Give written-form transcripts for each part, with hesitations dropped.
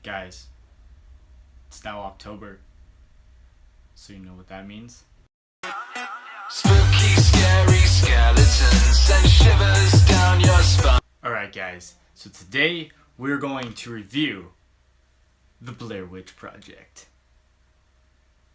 Guys, it's now October, so you know what that means. Spooky, scary skeletons send shivers down your spine. Alright guys, so today we're going to review the Blair Witch Project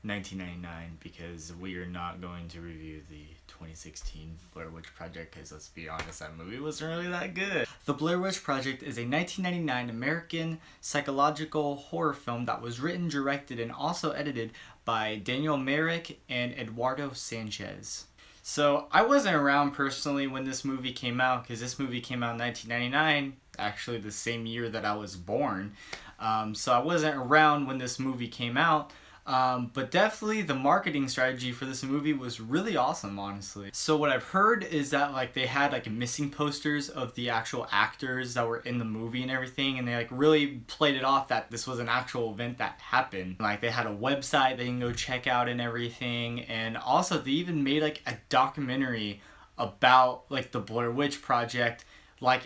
1999, because we are not going to review the 2016 Blair Witch Project, because let's be honest, that movie wasn't really that good. The Blair Witch Project is a 1999 American psychological horror film that was written, directed, and also edited by Daniel Myrick and Eduardo Sanchez. So I wasn't around personally when this movie came out, because this movie came out in 1999, actually the same year that I was born. So I wasn't around when this movie came out. But definitely the marketing strategy for this movie was really awesome, honestly. So what I've heard is that they had missing posters of the actual actors that were in the movie and everything, and they really played it off that this was an actual event that happened. They had a website they can go check out and everything, and also they even made a documentary about the Blair Witch Project.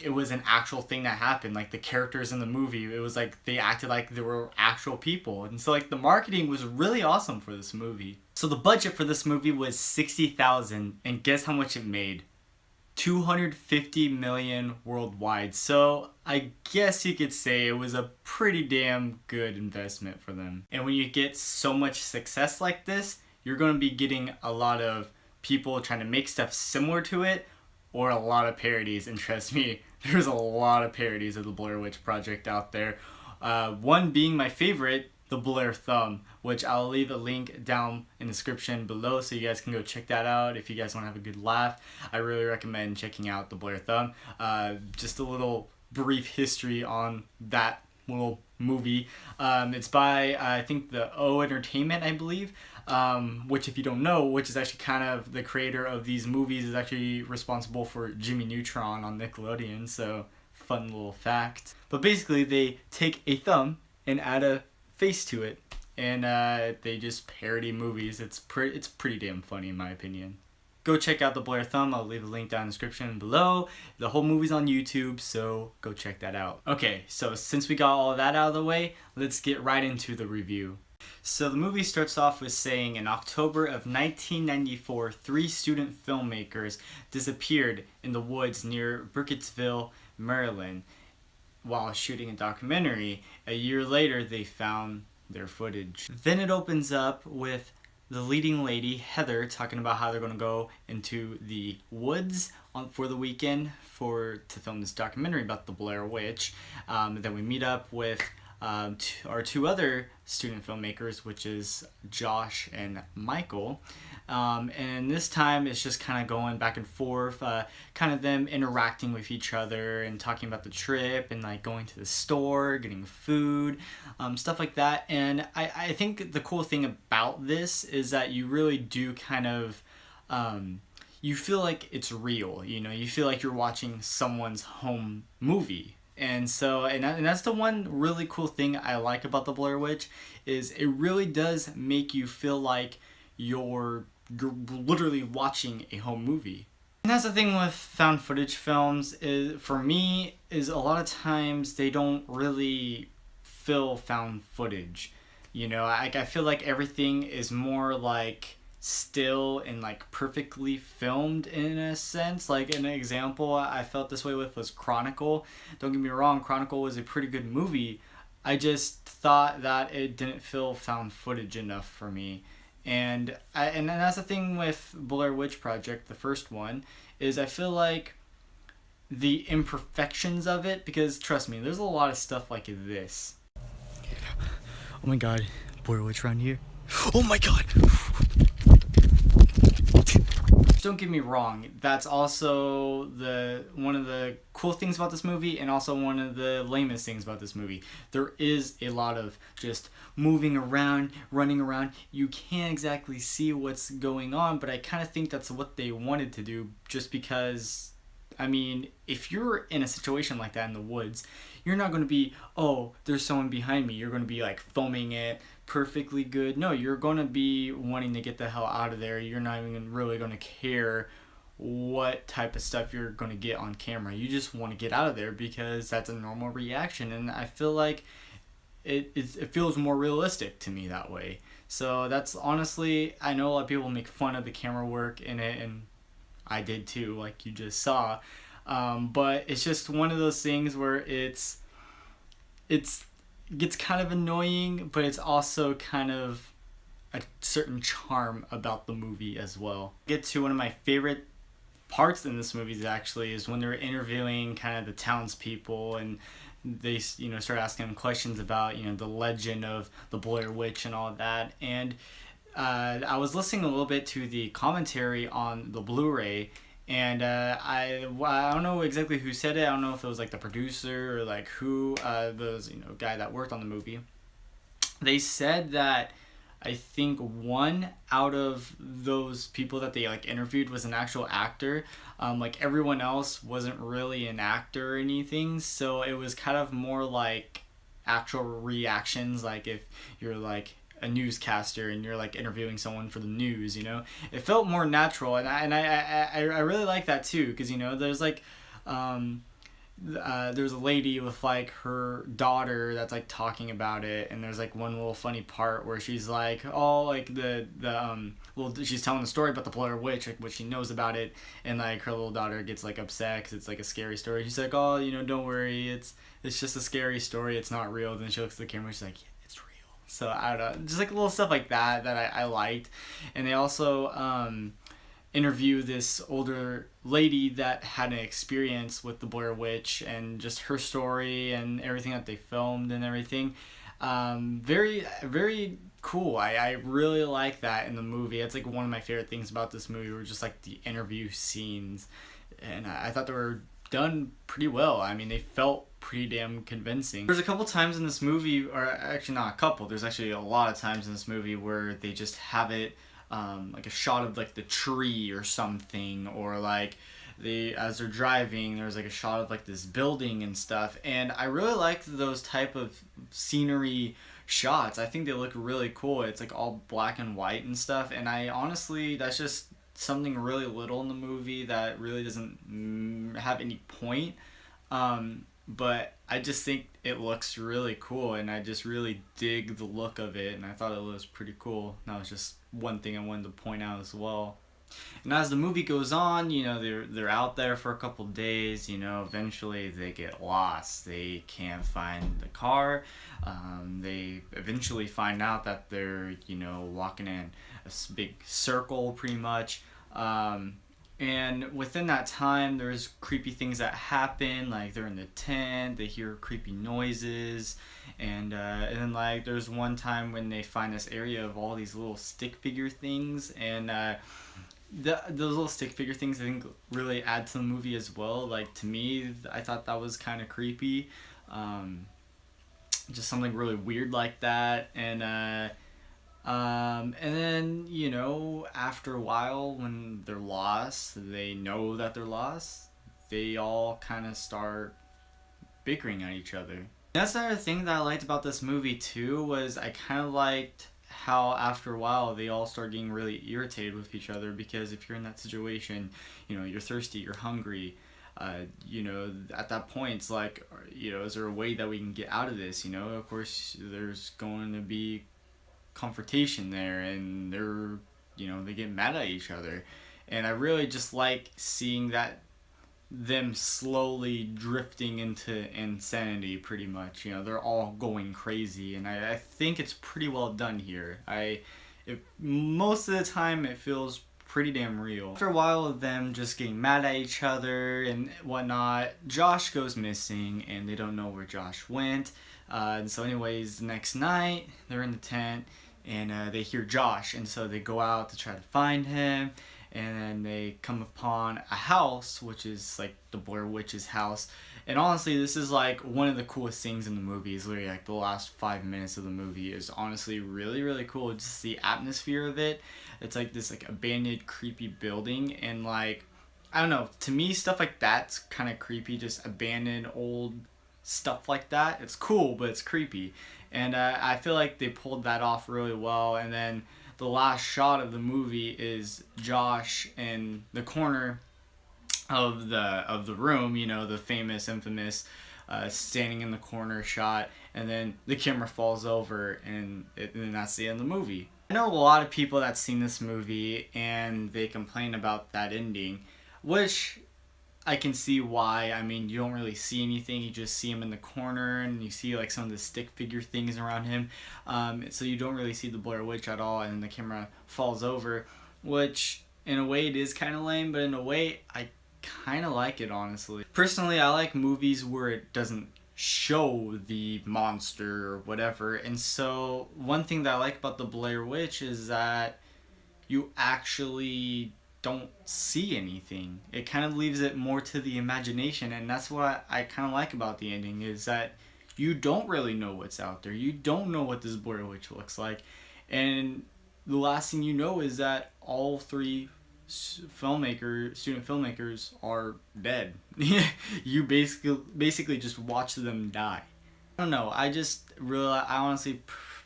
It was an actual thing that happened. The characters in the movie, it was they acted like they were actual people. And so the marketing was really awesome for this movie. So the budget for this movie was $60,000, and guess how much it made? $250 million worldwide. So I guess you could say it was a pretty damn good investment for them. And when you get so much success like this, you're going to be getting a lot of people trying to make stuff similar to it, or a lot of parodies, and trust me, there's a lot of parodies of the Blair Witch Project out there. One being my favorite, the Blair Thumb, which I'll leave a link down in the description below so you guys can go check that out if you guys want to have a good laugh. I really recommend checking out the Blair Thumb. Just a little brief history on that little movie. It's by, I think, the O Entertainment, I believe. Which, if you don't know, which is actually kind of the creator of these movies, is actually responsible for Jimmy Neutron on Nickelodeon, so fun little fact. But basically, they take a thumb and add a face to it, and they just parody movies. It's pretty damn funny in my opinion. Go check out the Blair Thumb. I'll leave a link down in the description below. The whole movie's on YouTube, so go check that out. Okay, so since we got all of that out of the way, let's get right into the review. So the movie starts off with saying, in October of 1994, 3 student filmmakers disappeared in the woods near Burkittsville, Maryland, while shooting a documentary. A year later, they found their footage. Then it opens up with the leading lady, Heather, talking about how they're going to go into the woods for the weekend to film this documentary about the Blair Witch. Then we meet up with our 2 other student filmmakers, which is Josh and Michael. And this time it's just kind of going back and forth, kind of them interacting with each other and talking about the trip and going to the store, getting food, stuff like that. And I think the cool thing about this is that you really do kind of, you feel like it's real, you feel like you're watching someone's home movie. And so, and that's the one really cool thing I like about the Blair Witch, is it really does make you feel like you're literally watching a home movie. And that's the thing with found footage films, is for me, is a lot of times they don't really feel found footage. I feel like everything is more still and perfectly filmed in a sense. An example I felt this way with was Chronicle. Don't get me wrong, Chronicle was a pretty good movie. I just thought that it didn't feel found footage enough for me. And that's the thing with Blair Witch Project, the first one, is I feel like the imperfections of it, because trust me, there's a lot of stuff like this. Oh my god, Blair Witch around here. Oh my god! Don't get me wrong, that's also one of the cool things about this movie, and also one of the lamest things about this movie. There is a lot of just moving around, running around. You can't exactly see what's going on, but I kind of think that's what they wanted to do, just because, if you're in a situation like that in the woods, you're not going to be, oh, there's someone behind me. You're going to be filming it perfectly good. No, you're going to be wanting to get the hell out of there. You're not even really going to care what type of stuff you're going to get on camera. You just want to get out of there because that's a normal reaction. And I feel like it feels more realistic to me that way. So that's honestly, I know a lot of people make fun of the camera work in it, and I did too, like you just saw. But it's just one of those things where it's gets kind of annoying, but it's also kind of a certain charm about the movie as well. Get to one of my favorite parts in this movie is when they're interviewing kind of the townspeople, and they start asking them questions about the legend of the Blair Witch and all that. And I was listening a little bit to the commentary on the Blu-ray, and I don't know exactly who said it. I don't know if it was like the producer or like who the guy that worked on the movie. They said that I think one out of those people that they like interviewed was an actual actor. Like everyone else wasn't really an actor or anything, so it was kind of more like actual reactions. Like if you're like a newscaster and you're like interviewing someone for the news, it felt more natural, and I really like that too, because there's like there's a lady with like her daughter that's like talking about it, and there's like one little funny part where she's like, oh, like she's telling the story about the Blair Witch, like what she knows about it, and like her little daughter gets like upset because it's like a scary story. She's like, oh, don't worry, it's just a scary story, it's not real. Then she looks at the camera, she's like, yeah, it's real. So I don't know, just like little stuff like that I liked. And they also interview this older lady that had an experience with the Blair Witch, and just her story and everything that they filmed and everything. Very, very cool. I really like that in the movie. It's like one of my favorite things about this movie were just like the interview scenes, and I thought they were done pretty well. I mean, they felt pretty damn convincing. There's a couple times in this movie, or actually not a couple, there's actually a lot of times in this movie where they just have it like a shot of like the tree or something, or like as they're driving, there's like a shot of like this building and stuff. And I really like those type of scenery shots. I think they look really cool. It's like all black and white and stuff, and I honestly, that's just something really little in the movie that really doesn't have any point, but I just think it looks really cool, and I just really dig the look of it, and I thought it was pretty cool. That was just one thing I wanted to point out as well. And as the movie goes on, they're out there for a couple days. Eventually they get lost. They can't find the car. They eventually find out that they're walking in a big circle, pretty much. And within that time, there's creepy things that happen. Like they're in the tent, they hear creepy noises, and then like there's one time when they find this area of all these little stick figure things, and those little stick figure things I think really add to the movie as well. Like to me, I thought that was kind of creepy, just something really weird like that. And then, after a while, when they're lost, they know that they're lost, they all kind of start bickering at each other. That's the other thing that I liked about this movie, too, was I kind of liked how after a while they all start getting really irritated with each other, because if you're in that situation, you're thirsty, you're hungry, at that point, it's like, is there a way that we can get out of this? Of course, there's going to be confrontation there, and they get mad at each other, and I really just like seeing that them slowly drifting into insanity, pretty much. They're all going crazy, and I think it's pretty well done here. Most of the time it feels pretty damn real. After a while of them just getting mad at each other and whatnot, Josh goes missing, and they don't know where Josh went. And so anyways, the next night they're in the tent, and they hear Josh, and so they go out to try to find him, and then they come upon a house, which is like the Blair Witch's house. And honestly, this is like one of the coolest things in the movie. Is literally like the last 5 minutes of the movie is honestly really, really cool. Just the atmosphere of it. It's like this like abandoned, creepy building, and like, I don't know, to me stuff like that's kind of creepy. Just abandoned old stuff like that. It's cool, but it's creepy. And I feel like they pulled that off really well. And then the last shot of the movie is Josh in the corner of the room, the famous, infamous standing in the corner shot, and then the camera falls over, and then that's the end of the movie. I know a lot of people that's seen this movie and they complain about that ending, which I can see why. I mean, you don't really see anything. You just see him in the corner, and you see like some of the stick figure things around him. So you don't really see the Blair Witch at all, and then the camera falls over, which in a way it is kind of lame, but in a way I kind of like it, honestly. Personally, I like movies where it doesn't show the monster or whatever, and so one thing that I like about the Blair Witch is that you actually don't see anything. It kind of leaves it more to the imagination, and that's what I kind of like about the ending, is that you don't really know what's out there. You don't know what this Blair Witch looks like, and the last thing you know is that all three student filmmakers are dead. You basically just watch them die. I don't know. I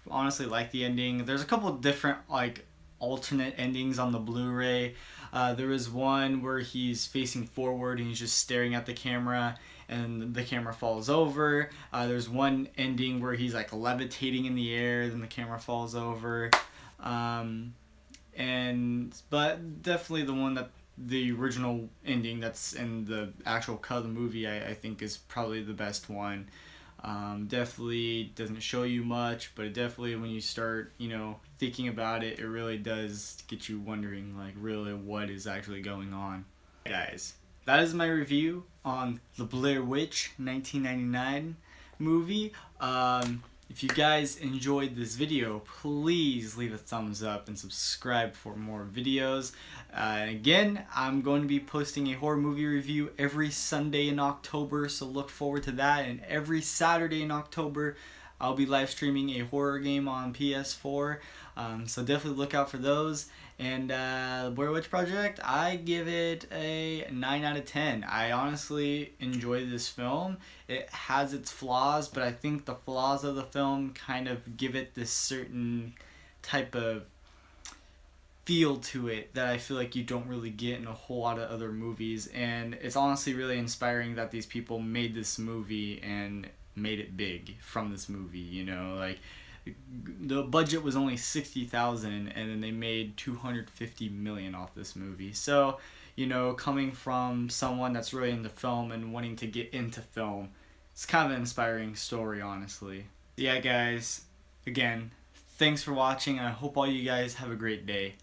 honestly like the ending. There's a couple of different like alternate endings on the Blu-ray. There was one where he's facing forward and he's just staring at the camera, and the camera falls over. There's one ending where he's like levitating in the air, then the camera falls over. But definitely the original ending that's in the actual cut of the movie, I think is probably the best one. Definitely doesn't show you much, but it definitely, when you start, thinking about it, it really does get you wondering, like, really what is actually going on. Guys, that is my review on the Blair Witch 1999 movie. If you guys enjoyed this video, please leave a thumbs up and subscribe for more videos. Again, I'm going to be posting a horror movie review every Sunday in October, so look forward to that. And every Saturday in October, I'll be live streaming a horror game on PS4. So definitely look out for those. And the Blair Witch Project, I give it a 9 out of 10. I honestly enjoy this film. It has its flaws, but I think the flaws of the film kind of give it this certain type of feel to it that I feel like you don't really get in a whole lot of other movies. And it's honestly really inspiring that these people made this movie and made it big from this movie, like the budget was only $60,000 and then they made $250 million off this movie. So, coming from someone that's really into film and wanting to get into film, it's kind of an inspiring story, honestly. Yeah, guys, again, thanks for watching, and I hope all you guys have a great day.